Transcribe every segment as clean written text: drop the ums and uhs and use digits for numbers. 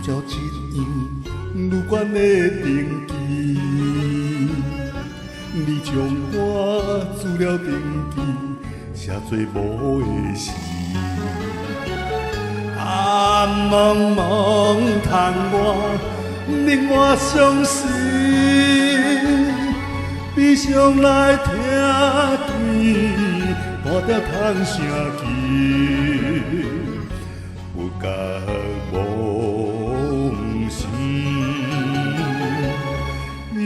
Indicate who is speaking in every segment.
Speaker 1: 照一样愈悬的定期，你将我资料登记，写做无的事。暗茫茫窗外，令我伤心，闭上来听见，看着叹声气，不觉梦醒，伊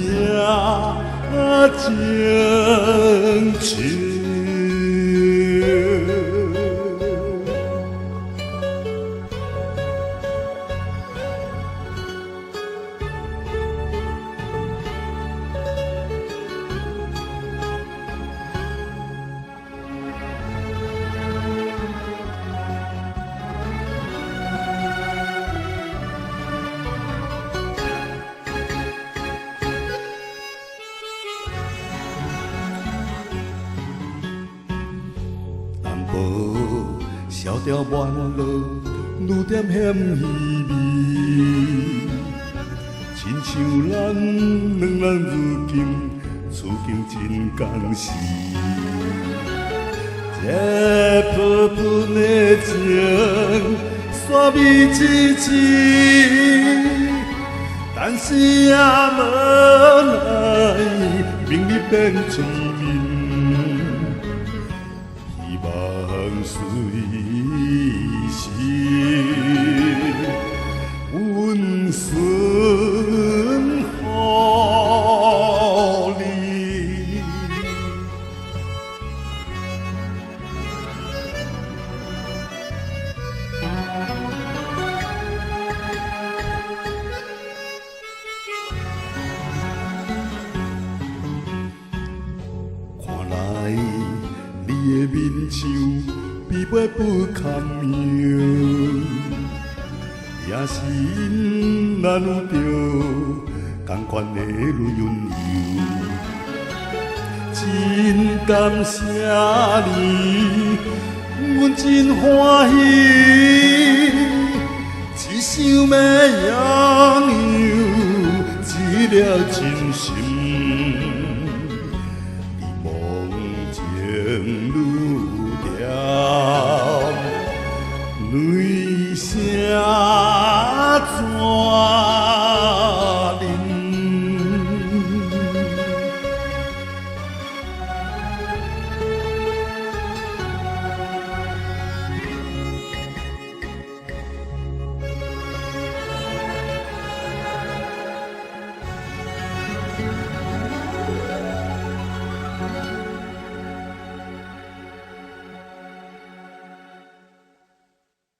Speaker 1: 也情深。萧条满路，愈添嫌稀微。亲像咱两人如今处境真共时，这破盆的情，煞美一枝，但是也无奈，明日变凄面。随时温顺乎你，看来你的面相比袂不堪用，也是因咱有着同款的论由。真感谢你，阮真欢喜，一想要拥有一粒真心。